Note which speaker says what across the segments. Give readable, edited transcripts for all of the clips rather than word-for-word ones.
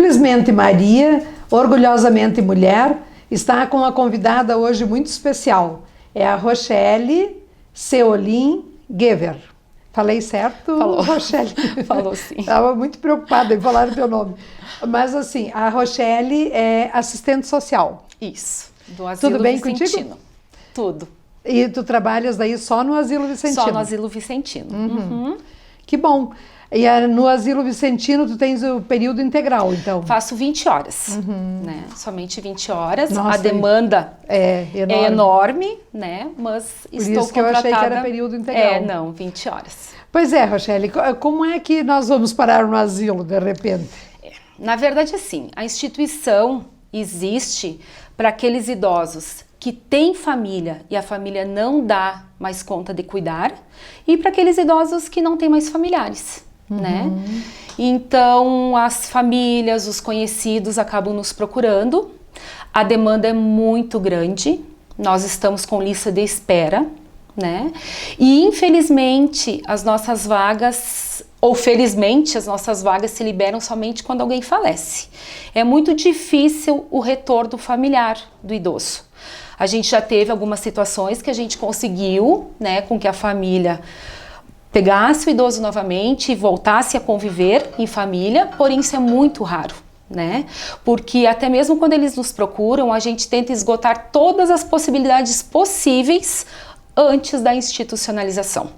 Speaker 1: Simplesmente Maria, orgulhosamente mulher, está com uma convidada hoje muito especial. É a Rochelle Seolin Gever. Falei certo,
Speaker 2: Falou.
Speaker 1: Rochelle?
Speaker 2: Falou sim.
Speaker 1: Estava muito preocupada em falar o teu nome. Mas assim, a Rochelle é assistente social.
Speaker 2: Isso, do Asilo
Speaker 1: Tudo bem
Speaker 2: Vicentino.
Speaker 1: contigo?
Speaker 2: Tudo.
Speaker 1: E tu trabalhas daí só no Asilo Vicentino?
Speaker 2: Só no Asilo Vicentino. Uhum.
Speaker 1: Que bom. E no Asilo Vicentino tu tens o período integral, então?
Speaker 2: Faço 20 horas, né? Somente 20 horas.
Speaker 1: Nossa,
Speaker 2: a demanda
Speaker 1: é
Speaker 2: enorme, né? Mas
Speaker 1: Por
Speaker 2: estou
Speaker 1: isso que eu achei
Speaker 2: contratada...
Speaker 1: que era período integral.
Speaker 2: Não, 20 horas.
Speaker 1: Pois é, Rochelle, como é que nós vamos parar no asilo, de repente?
Speaker 2: Na verdade, assim, a instituição existe para aqueles idosos que têm família e a família não dá mais conta de cuidar, e para aqueles idosos que não têm mais familiares, né? Então, as famílias, os conhecidos acabam nos procurando, a demanda é muito grande, nós estamos com lista de espera, né? E infelizmente as nossas vagas, ou felizmente as nossas vagas se liberam somente quando alguém falece. É muito difícil o retorno familiar do idoso. A gente já teve algumas situações que a gente conseguiu, né, com que a família pegasse o idoso novamente e voltasse a conviver em família, porém isso é muito raro, né? Porque até mesmo quando eles nos procuram, a gente tenta esgotar todas as possibilidades possíveis antes da institucionalização,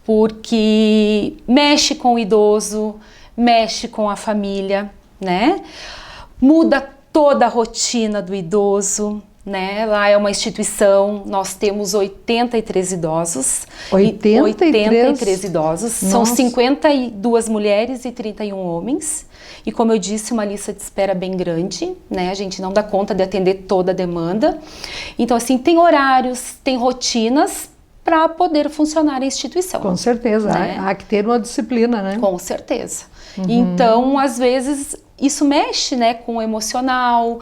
Speaker 2: porque mexe com o idoso, mexe com a família, né? Muda toda a rotina do idoso, né? Lá é uma instituição, nós temos 83 idosos. 83 idosos,
Speaker 1: Nossa.
Speaker 2: São 52 mulheres e 31 homens. E como eu disse, uma lista de espera bem grande, né? A gente não dá conta de atender toda a demanda. Então, assim, tem horários, tem rotinas para poder funcionar a instituição.
Speaker 1: Com certeza,
Speaker 2: né?
Speaker 1: Há que ter uma disciplina, né?
Speaker 2: Com certeza. Então, às vezes, isso mexe, né, com o emocional,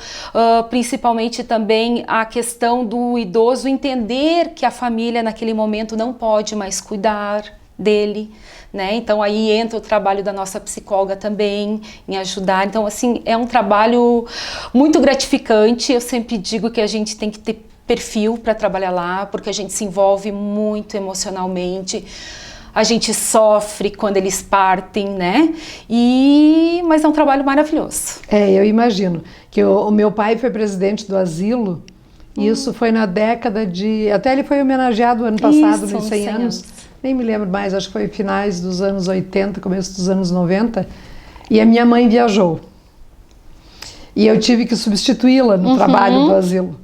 Speaker 2: principalmente também a questão do idoso entender que a família naquele momento não pode mais cuidar dele, né? Então aí entra o trabalho da nossa psicóloga também em ajudar. Então assim, é um trabalho muito gratificante. Eu sempre digo que a gente tem que ter perfil para trabalhar lá, porque a gente se envolve muito emocionalmente. A gente sofre quando eles partem, né? Mas é um trabalho maravilhoso.
Speaker 1: Eu imagino que o meu pai foi presidente do asilo. Isso foi na década de... Até ele foi homenageado ano passado, nos 100 anos. Nem me lembro mais, acho que foi finais dos anos 80, começo dos anos 90. E a minha mãe viajou. E eu tive que substituí-la no trabalho do asilo.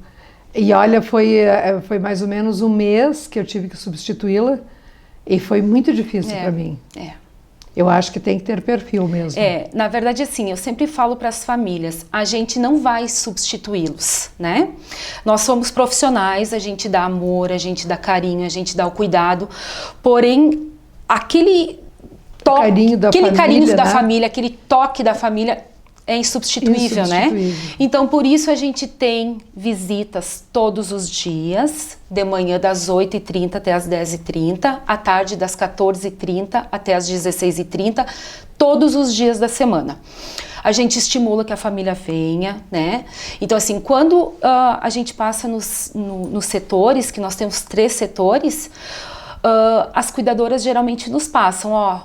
Speaker 1: E olha, foi mais ou menos um mês que eu tive que substituí-la. E foi muito difícil para mim. Eu acho que tem que ter perfil mesmo.
Speaker 2: Na verdade, assim, eu sempre falo para as famílias, a gente não vai substituí-los, né? Nós somos profissionais, a gente dá amor, a gente dá carinho, a gente dá o cuidado, porém, aquele
Speaker 1: carinho da
Speaker 2: família, aquele toque da família é insubstituível, né? Então, por isso a gente tem visitas todos os dias, de manhã das 8h30 até as 10h30, à tarde das 14h30 até as 16h30, todos os dias da semana. A gente estimula que a família venha, né? Então, assim, quando a gente passa nos setores, que nós temos 3 setores, as cuidadoras geralmente nos passam,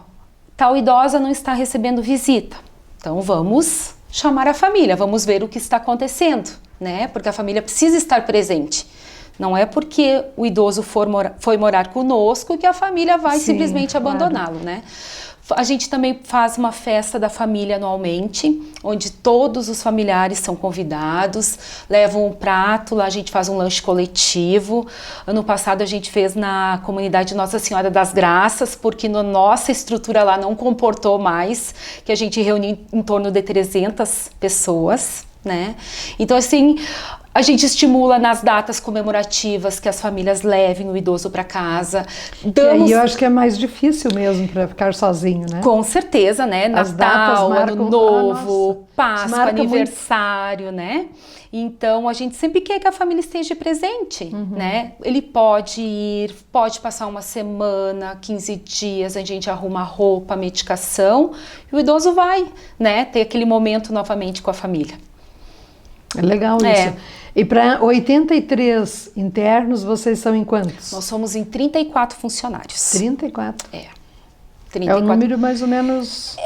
Speaker 2: tal idosa não está recebendo visita. Então, vamos chamar a família, vamos ver o que está acontecendo, né? Porque a família precisa estar presente. Não é porque o idoso foi morar conosco que a família vai simplesmente abandoná-lo, né? A gente também faz uma festa da família anualmente, onde todos os familiares são convidados, levam um prato, lá a gente faz um lanche coletivo. Ano passado a gente fez na comunidade Nossa Senhora das Graças, porque na nossa estrutura lá não comportou mais, que a gente reuniu em torno de 300 pessoas, né? Então assim, A gente estimula nas datas comemorativas que as famílias levem o idoso para casa.
Speaker 1: E aí eu acho que é mais difícil mesmo para ficar sozinho, né?
Speaker 2: Com certeza, né?
Speaker 1: As
Speaker 2: Natal,
Speaker 1: marcam...
Speaker 2: Ano Novo, Páscoa,
Speaker 1: marca
Speaker 2: aniversário, né? Então, a gente sempre quer que a família esteja presente, né? Ele pode ir, pode passar uma semana, 15 dias, a gente arruma roupa, medicação, e o idoso vai, né? Ter aquele momento novamente com a família.
Speaker 1: É legal isso. E para 83 internos, vocês são em quantos?
Speaker 2: Nós somos em 34 funcionários.
Speaker 1: 34?
Speaker 2: 34.
Speaker 1: É um número mais ou menos...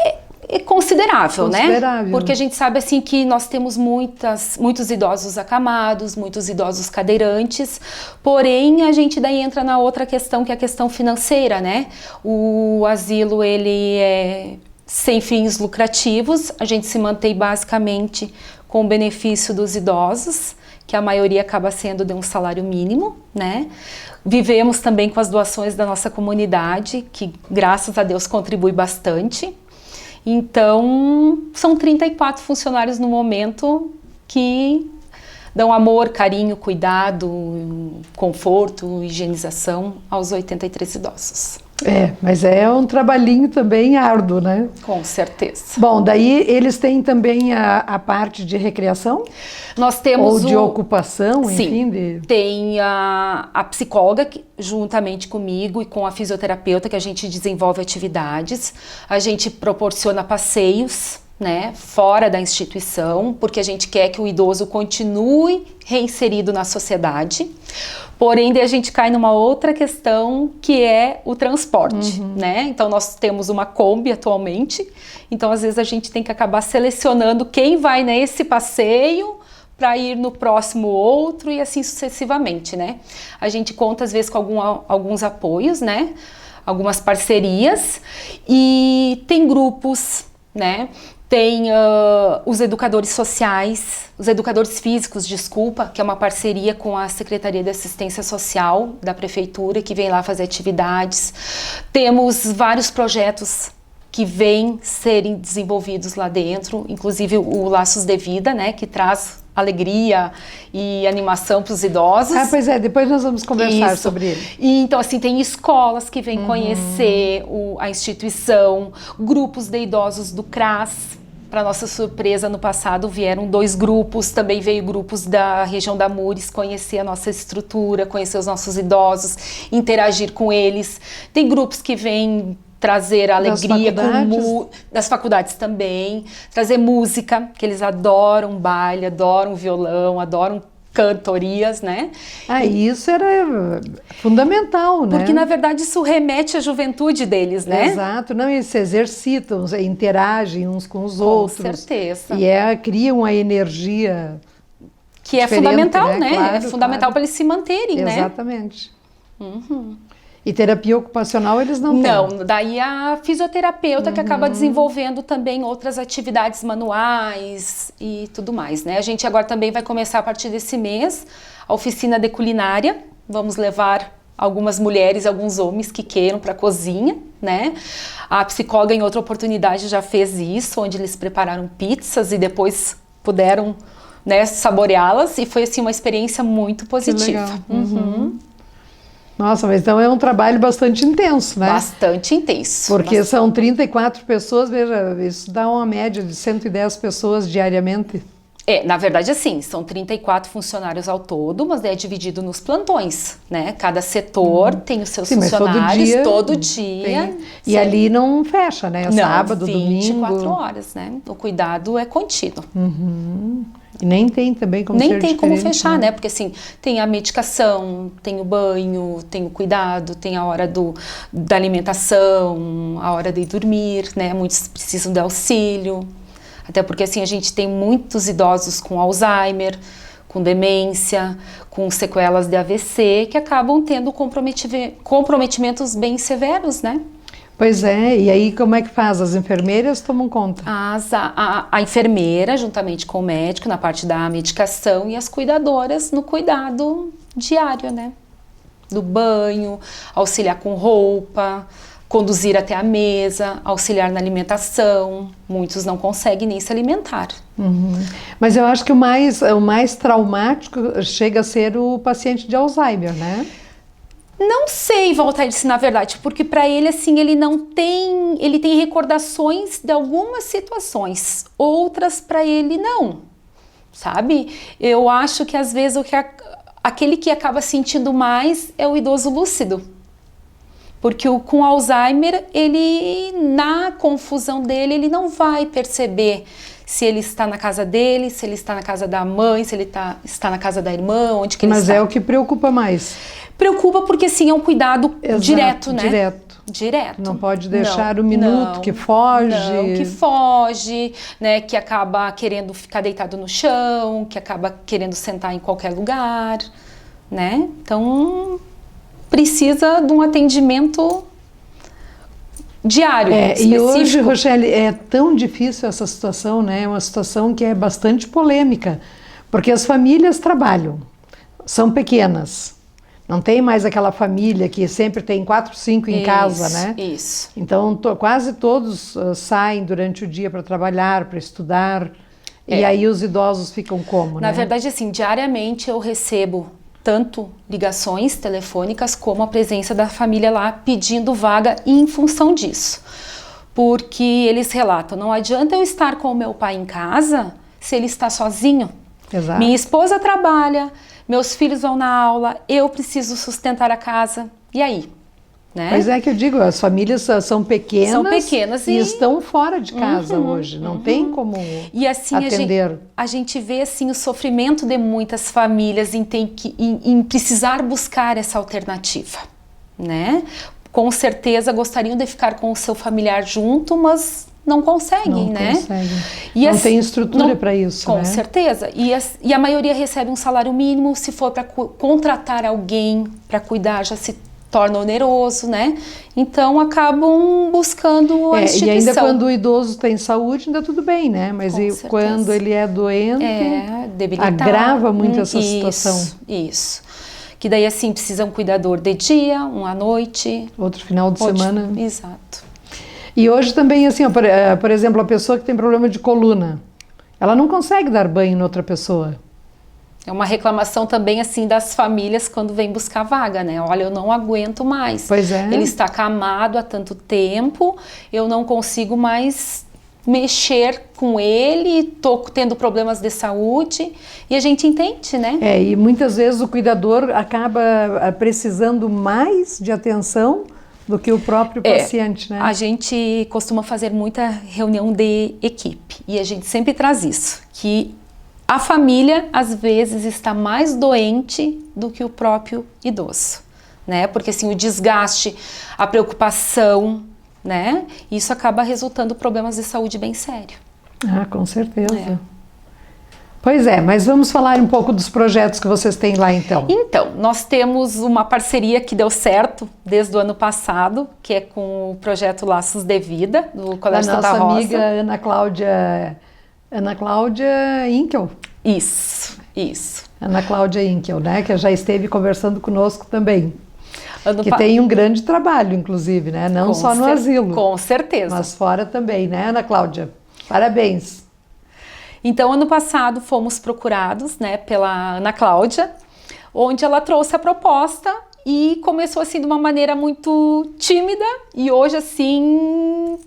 Speaker 2: É considerável, né? Porque a gente sabe assim que nós temos muitos idosos acamados, muitos idosos cadeirantes, porém a gente daí entra na outra questão, que é a questão financeira, né? O asilo, ele é sem fins lucrativos, a gente se mantém basicamente com o benefício dos idosos, que a maioria acaba sendo de um salário mínimo, né? Vivemos também com as doações da nossa comunidade, que graças a Deus contribui bastante. Então, são 34 funcionários no momento que dão amor, carinho, cuidado, conforto, higienização aos 83 idosos.
Speaker 1: Mas é um trabalhinho também árduo, né?
Speaker 2: Com certeza.
Speaker 1: Bom, daí eles têm também a parte de recreação?
Speaker 2: Nós temos
Speaker 1: ou de ocupação,
Speaker 2: sim,
Speaker 1: enfim?
Speaker 2: Tem a psicóloga que, juntamente comigo e com a fisioterapeuta, que a gente desenvolve atividades. A gente proporciona passeios, né, fora da instituição, porque a gente quer que o idoso continue reinserido na sociedade. Porém, daí a gente cai numa outra questão, que é o transporte, né? Então, nós temos uma Kombi atualmente, então às vezes a gente tem que acabar selecionando quem vai nesse passeio para ir no próximo outro e assim sucessivamente, né? A gente conta às vezes com alguns apoios, né? Algumas parcerias, e tem grupos, né? Tem os educadores sociais, os educadores físicos, desculpa, que é uma parceria com a Secretaria de Assistência Social da Prefeitura, que vem lá fazer atividades. Temos vários projetos que vêm serem desenvolvidos lá dentro, inclusive o Laços de Vida, né, que traz alegria e animação para os idosos.
Speaker 1: Pois é, depois nós vamos conversar sobre ele.
Speaker 2: E, então, assim, tem escolas que vêm conhecer a instituição, grupos de idosos do CRAS. Para nossa surpresa, no passado vieram 2 grupos, também veio grupos da região da Mures conhecer a nossa estrutura, conhecer os nossos idosos, interagir com eles. Tem grupos que vêm trazer alegria das faculdades também, trazer música, que eles adoram baile, adoram violão, adoram cantorias, né?
Speaker 1: Isso era fundamental, né?
Speaker 2: Porque, na verdade, isso remete à juventude deles, né?
Speaker 1: Exato. Não, eles se exercitam, interagem uns com os outros.
Speaker 2: Com certeza.
Speaker 1: E criam a energia
Speaker 2: que é fundamental, né?
Speaker 1: Claro,
Speaker 2: é fundamental para eles se manterem, né?
Speaker 1: Exatamente. E terapia ocupacional eles não têm?
Speaker 2: Não, daí a fisioterapeuta que acaba desenvolvendo também outras atividades manuais e tudo mais, né? A gente agora também vai começar a partir desse mês a oficina de culinária. Vamos levar algumas mulheres e alguns homens que queiram para a cozinha, né? A psicóloga em outra oportunidade já fez isso, onde eles prepararam pizzas e depois puderam, né, saboreá-las, e foi assim uma experiência muito positiva.
Speaker 1: Que legal. Nossa, mas então é um trabalho bastante intenso, né?
Speaker 2: Bastante intenso.
Speaker 1: Porque são 34 pessoas, veja, isso dá uma média de 110 pessoas diariamente.
Speaker 2: Na verdade, assim, são 34 funcionários ao todo, mas é dividido nos plantões, né? Cada setor tem os seus funcionários todo dia.
Speaker 1: E ali não fecha, né? Sábado,
Speaker 2: 24
Speaker 1: domingo.
Speaker 2: horas, né? O cuidado é contínuo.
Speaker 1: E nem tem também como ser
Speaker 2: Nem tem como fechar,
Speaker 1: né?
Speaker 2: né? Porque assim, tem a medicação, tem o banho, tem o cuidado, tem a hora da alimentação, a hora de dormir, né? Muitos precisam de auxílio. Até porque assim, a gente tem muitos idosos com Alzheimer, com demência, com sequelas de AVC, que acabam tendo comprometimentos bem severos, né?
Speaker 1: Pois é, e aí como é que faz? As enfermeiras tomam conta?
Speaker 2: A enfermeira, juntamente com o médico, na parte da medicação, e as cuidadoras no cuidado diário, né? Do banho, auxiliar com roupa, conduzir até a mesa, auxiliar na alimentação. Muitos não conseguem nem se alimentar.
Speaker 1: Mas eu acho que o mais traumático chega a ser o paciente de Alzheimer, né?
Speaker 2: Não sei, Valtair, na verdade, porque para ele, assim, ele tem recordações de algumas situações, outras para ele não, sabe? Eu acho que às vezes aquele que acaba sentindo mais é o idoso lúcido, porque com Alzheimer, na confusão dele, ele não vai perceber se ele está na casa dele, se ele está na casa da mãe, se ele está na casa da irmã, onde que ele está.
Speaker 1: Mas é o que preocupa mais.
Speaker 2: Preocupa porque, sim, é um cuidado direto, né? Direto.
Speaker 1: Não pode deixar o minuto que foge.
Speaker 2: Não, que foge, né? Que acaba querendo ficar deitado no chão, que acaba querendo sentar em qualquer lugar, né? Então, precisa de um atendimento diário, específico.
Speaker 1: E hoje, Rochelle, é tão difícil essa situação, né? É uma situação que é bastante polêmica, porque as famílias trabalham, são pequenas. Não tem mais aquela família que sempre tem 4, 5 em casa, né?
Speaker 2: Isso.
Speaker 1: Então, quase todos saem durante o dia para trabalhar, para estudar. E aí os idosos ficam como,
Speaker 2: Na verdade, assim, diariamente eu recebo tanto ligações telefônicas como a presença da família lá pedindo vaga em função disso. Porque eles relatam, não adianta eu estar com o meu pai em casa se ele está sozinho.
Speaker 1: Exato.
Speaker 2: Minha esposa trabalha, meus filhos vão na aula, eu preciso sustentar a casa, e aí? Né?
Speaker 1: Mas é que eu digo, as famílias são pequenas e estão fora de casa hoje, não tem como
Speaker 2: e assim,
Speaker 1: atender.
Speaker 2: A gente vê assim, o sofrimento de muitas famílias em precisar buscar essa alternativa, né? Com certeza gostariam de ficar com o seu familiar junto, mas não conseguem, né?
Speaker 1: Não tem estrutura para isso,
Speaker 2: com certeza. E a maioria recebe um salário mínimo, se for para contratar alguém para cuidar, já se torna oneroso, né? Então acabam buscando a instituição.
Speaker 1: E ainda quando o idoso tem saúde, ainda tudo bem, né? Mas quando ele é doente, agrava muito essa situação.
Speaker 2: Isso. Que daí assim precisa um cuidador de dia, um à noite.
Speaker 1: Outro final de semana.
Speaker 2: Exato.
Speaker 1: E hoje também, assim, por exemplo, a pessoa que tem problema de coluna, ela não consegue dar banho em outra pessoa.
Speaker 2: É uma reclamação também, assim, das famílias quando vem buscar vaga, né? Olha, eu não aguento mais.
Speaker 1: Pois é.
Speaker 2: Ele está acamado há tanto tempo, eu não consigo mais mexer com ele, estou tendo problemas de saúde, e a gente entende, né?
Speaker 1: E muitas vezes o cuidador acaba precisando mais de atenção do que o próprio paciente, né?
Speaker 2: A gente costuma fazer muita reunião de equipe e a gente sempre traz isso, que a família às vezes está mais doente do que o próprio idoso, né? Porque assim, o desgaste, a preocupação, né? Isso acaba resultando em problemas de saúde bem sérios.
Speaker 1: Ah, com certeza. Pois é, mas vamos falar um pouco dos projetos que vocês têm lá então.
Speaker 2: Então, nós temos uma parceria que deu certo desde o ano passado, que é com o projeto Laços de Vida, do Colégio Santa Rosa.
Speaker 1: Da nossa amiga Ana Cláudia Inkel.
Speaker 2: Isso.
Speaker 1: Ana Cláudia Inkel, né, que já esteve conversando conosco também. Que tem um grande trabalho, inclusive, né, não só no asilo.
Speaker 2: Com certeza.
Speaker 1: Mas fora também, né, Ana Cláudia? Parabéns.
Speaker 2: Então, ano passado, fomos procurados, né, pela Ana Cláudia, onde ela trouxe a proposta e começou, assim, de uma maneira muito tímida e hoje, assim,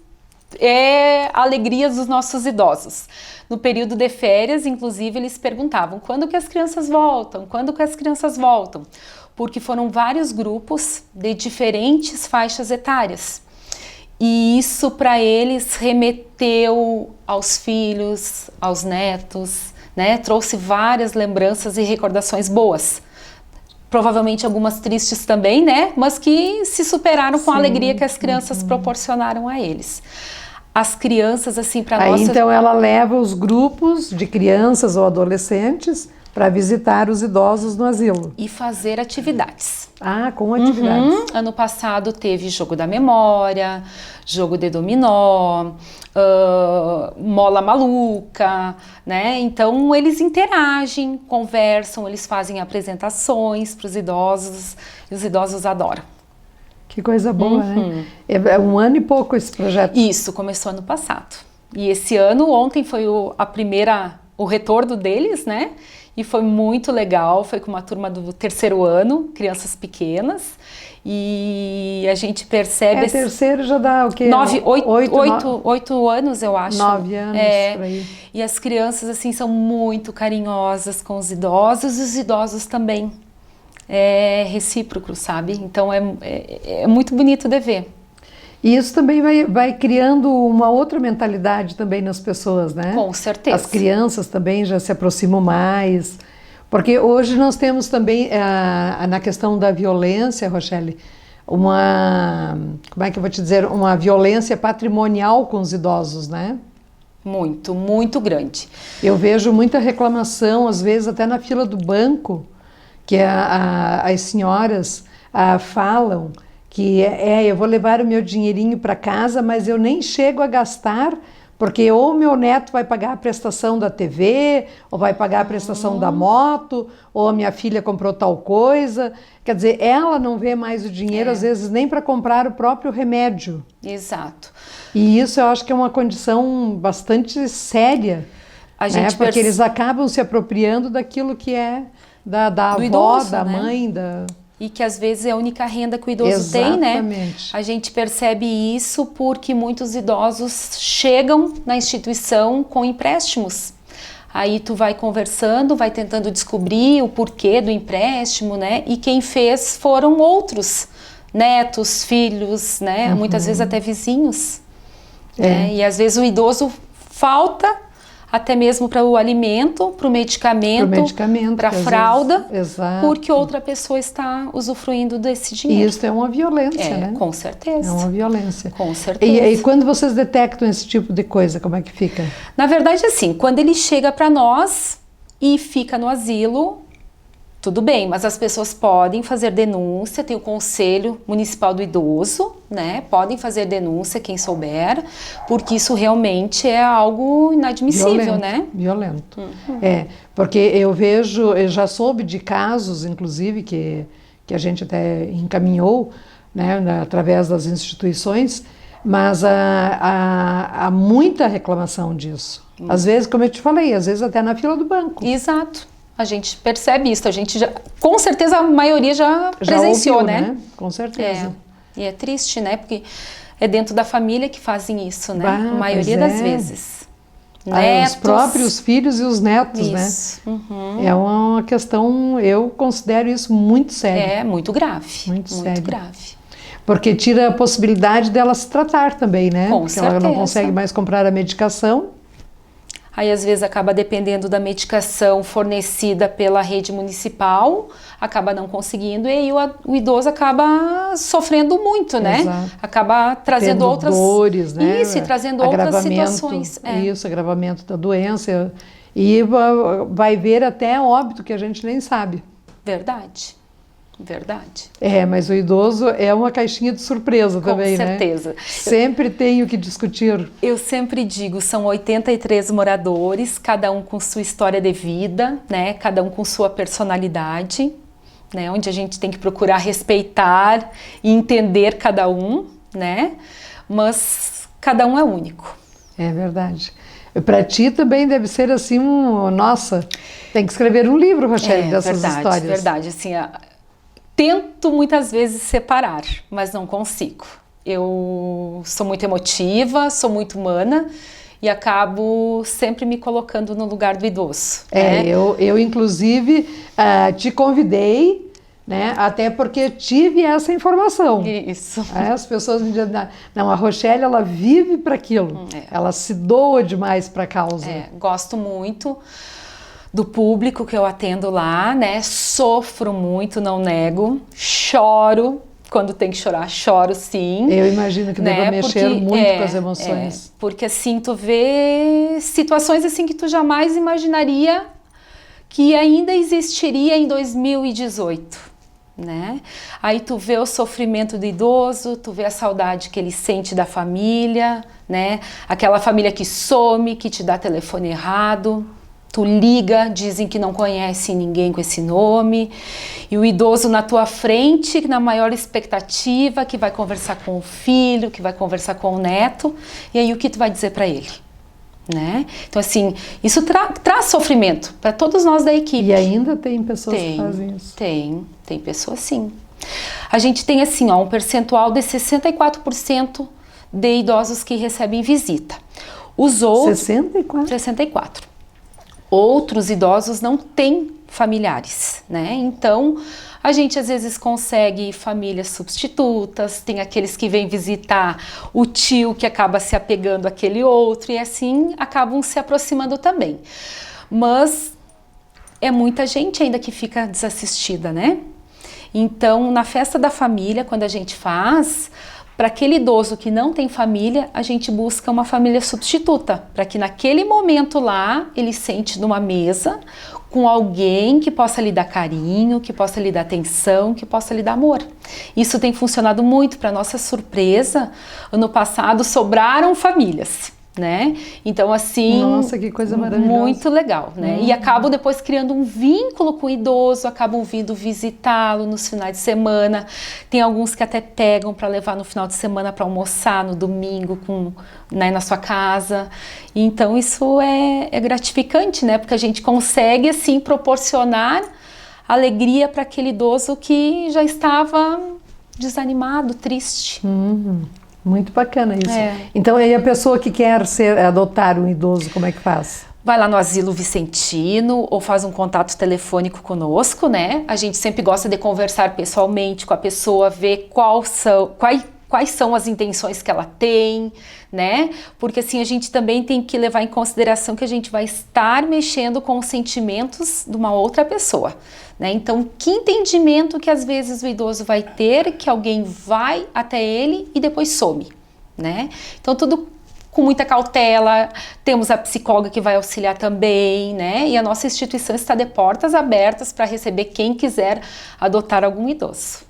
Speaker 2: é a alegria dos nossos idosos. No período de férias, inclusive, eles perguntavam quando que as crianças voltam, porque foram vários grupos de diferentes faixas etárias. E isso para eles remeteu aos filhos, aos netos, né? Trouxe várias lembranças e recordações boas. Provavelmente algumas tristes também, né? Mas que se superaram com a alegria que as crianças proporcionaram a eles. As crianças, assim, para nós...
Speaker 1: Então ela leva os grupos de crianças ou adolescentes para visitar os idosos no asilo.
Speaker 2: E fazer atividades.
Speaker 1: Ah, com atividades.
Speaker 2: Ano passado teve jogo da memória, jogo de dominó, mola maluca, né? Então eles interagem, conversam, eles fazem apresentações para os idosos e os idosos adoram.
Speaker 1: Que coisa boa, né? É 1 ano e pouco esse projeto.
Speaker 2: Isso, começou ano passado. E esse ano, ontem foi o retorno deles, né? E foi muito legal, foi com uma turma do 3º ano, crianças pequenas. E a gente percebe...
Speaker 1: terceiro já dá o quê?
Speaker 2: 8 anos, eu acho.
Speaker 1: 9 anos, por aí.
Speaker 2: E as crianças, assim, são muito carinhosas com os idosos e os idosos também. É recíproco, sabe? Então é muito bonito de ver.
Speaker 1: E isso também vai criando uma outra mentalidade também nas pessoas, né?
Speaker 2: Com certeza.
Speaker 1: As crianças também já se aproximam mais. Porque hoje nós temos também, na questão da violência, Rochelle, como é que eu vou te dizer, uma violência patrimonial com os idosos, né?
Speaker 2: Muito, muito grande.
Speaker 1: Eu vejo muita reclamação, às vezes até na fila do banco, que as senhoras falam que eu vou levar o meu dinheirinho para casa, mas eu nem chego a gastar, porque ou meu neto vai pagar a prestação da TV, ou vai pagar a prestação da moto, ou a minha filha comprou tal coisa. Quer dizer, ela não vê mais o dinheiro, às vezes, nem para comprar o próprio remédio.
Speaker 2: Exato.
Speaker 1: E isso eu acho que é uma condição bastante séria, porque eles acabam se apropriando daquilo que é da avó, idoso, da mãe,
Speaker 2: E que às vezes é a única renda que o idoso tem, né? A gente percebe isso porque muitos idosos chegam na instituição com empréstimos. Aí tu vai conversando, vai tentando descobrir o porquê do empréstimo, né? E quem fez foram outros netos, filhos, né? Muitas vezes até vizinhos. Né? E às vezes o idoso falta até mesmo para o alimento, para o medicamento, para a fralda, porque outra pessoa está usufruindo desse dinheiro.
Speaker 1: E isso é uma violência, né?
Speaker 2: Com certeza.
Speaker 1: É uma violência.
Speaker 2: Com certeza.
Speaker 1: E quando vocês detectam esse tipo de coisa, como é que fica?
Speaker 2: Na verdade, assim, quando ele chega para nós e fica no asilo, tudo bem, mas as pessoas podem fazer denúncia, tem o Conselho Municipal do Idoso, né? Podem fazer denúncia, quem souber, porque isso realmente é algo inadmissível, né?
Speaker 1: Violento. Porque eu já soube de casos, inclusive, que a gente até encaminhou, né, através das instituições, mas há muita reclamação disso. Às vezes, como eu te falei, às vezes até na fila do banco.
Speaker 2: Exato. A gente percebe isso, a gente com certeza a maioria já presenciou,
Speaker 1: ouviu,
Speaker 2: né?
Speaker 1: Com certeza.
Speaker 2: E é triste, né? Porque é dentro da família que fazem isso, né? A maioria das vezes.
Speaker 1: Netos. Os próprios filhos e os netos, né? É uma questão, eu considero isso muito sério.
Speaker 2: É, muito grave.
Speaker 1: Muito grave. Porque tira a possibilidade dela se tratar também, né?
Speaker 2: Com
Speaker 1: Porque
Speaker 2: certeza.
Speaker 1: ela não consegue mais comprar a medicação.
Speaker 2: Aí, às vezes, acaba dependendo da medicação fornecida pela rede municipal, acaba não conseguindo, e aí o idoso acaba sofrendo muito, né?
Speaker 1: Exato.
Speaker 2: Acaba trazendo outras
Speaker 1: dores, né?
Speaker 2: Isso, e trazendo outras situações.
Speaker 1: Isso, agravamento da doença. E vai ver até óbito que a gente nem sabe.
Speaker 2: Verdade. Verdade.
Speaker 1: Mas o idoso é uma caixinha de surpresa também, né? Com
Speaker 2: certeza.
Speaker 1: Sempre tem o que discutir.
Speaker 2: Eu sempre digo, são 83 moradores, cada um com sua história de vida, né? Cada um com sua personalidade, né? Onde a gente tem que procurar respeitar e entender cada um, né? Mas cada um é único.
Speaker 1: É verdade. Para ti também deve ser assim, nossa, tem que escrever um livro, Rochelle, dessas histórias.
Speaker 2: Verdade, assim, tento muitas vezes separar, mas não consigo. Eu sou muito emotiva, sou muito humana e acabo sempre me colocando no lugar do idoso. Né?
Speaker 1: Eu inclusive te convidei, né? Até porque tive essa informação.
Speaker 2: Isso.
Speaker 1: As pessoas me dizem, não, a Rochelle, ela vive para aquilo, ela se doa demais para a causa.
Speaker 2: Gosto muito do público que eu atendo lá, né? Sofro muito, não nego, choro. Quando tem que chorar, choro sim.
Speaker 1: Eu imagino que deva mexer muito com as emoções.
Speaker 2: Porque assim, tu vê situações assim que tu jamais imaginaria que ainda existiria em 2018, né? Aí tu vê o sofrimento do idoso, tu vê a saudade que ele sente da família, né? Aquela família que some, que te dá telefone errado, Tu liga, dizem que não conhece ninguém com esse nome, e o idoso na tua frente, na maior expectativa, que vai conversar com o filho, que vai conversar com o neto, e aí o que tu vai dizer para ele? Né? Então assim, isso traz sofrimento para todos nós da equipe.
Speaker 1: E ainda tem pessoas que fazem isso?
Speaker 2: Tem pessoas sim. A gente tem assim, ó, um percentual de 64% de idosos que recebem visita. Os outros...
Speaker 1: 64?
Speaker 2: 64. Outros idosos não têm familiares, né? Então, a gente às vezes consegue famílias substitutas, tem aqueles que vêm visitar o tio que acaba se apegando àquele outro e assim acabam se aproximando também. Mas é muita gente ainda que fica desassistida, né? Então, na festa da família, quando a gente faz, para aquele idoso que não tem família, a gente busca uma família substituta, para que naquele momento lá, ele sente numa mesa com alguém que possa lhe dar carinho, que possa lhe dar atenção, que possa lhe dar amor. Isso tem funcionado muito. Para nossa surpresa, ano passado sobraram famílias, né? Então assim,
Speaker 1: nossa, que coisa maravilhosa.
Speaker 2: Muito legal, né? E acabam depois criando um vínculo com o idoso, acabam vindo visitá-lo nos finais de semana. Tem alguns que até pegam para levar no final de semana para almoçar no domingo né, na sua casa. E então isso é gratificante, né? Porque a gente consegue assim proporcionar alegria para aquele idoso que já estava desanimado, triste.
Speaker 1: Muito bacana isso. Então, aí a pessoa que quer adotar um idoso, como é que faz?
Speaker 2: Vai lá no Asilo Vicentino ou faz um contato telefônico conosco, né? A gente sempre gosta de conversar pessoalmente com a pessoa, ver quais são as intenções que ela tem, né? Porque assim, a gente também tem que levar em consideração que a gente vai estar mexendo com os sentimentos de uma outra pessoa, né? Então, que entendimento que às vezes o idoso vai ter, que alguém vai até ele e depois some, né? Então, tudo com muita cautela. Temos a psicóloga que vai auxiliar também, né? E a nossa instituição está de portas abertas para receber quem quiser adotar algum idoso.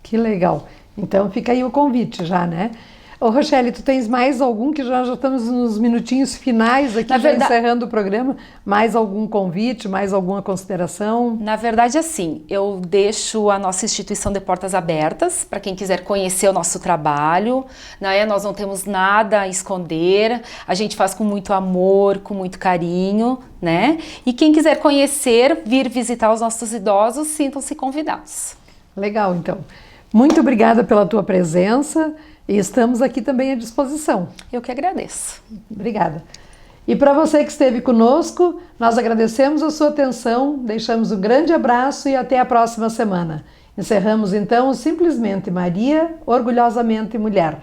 Speaker 1: Que legal. Então fica aí o convite já, né? Ô Rochelle, tu tens mais algum, que já estamos nos minutinhos finais aqui, encerrando o programa, mais algum convite, mais alguma consideração?
Speaker 2: Na verdade, assim, eu deixo a nossa instituição de portas abertas para quem quiser conhecer o nosso trabalho, né? Nós não temos nada a esconder, a gente faz com muito amor, com muito carinho, né? E quem quiser conhecer, vir visitar os nossos idosos, sintam-se convidados.
Speaker 1: Legal, então. Muito obrigada pela tua presença e estamos aqui também à disposição.
Speaker 2: Eu que agradeço.
Speaker 1: Obrigada. E para você que esteve conosco, nós agradecemos a sua atenção, deixamos um grande abraço e até a próxima semana. Encerramos então o Simplesmente Maria, Orgulhosamente Mulher.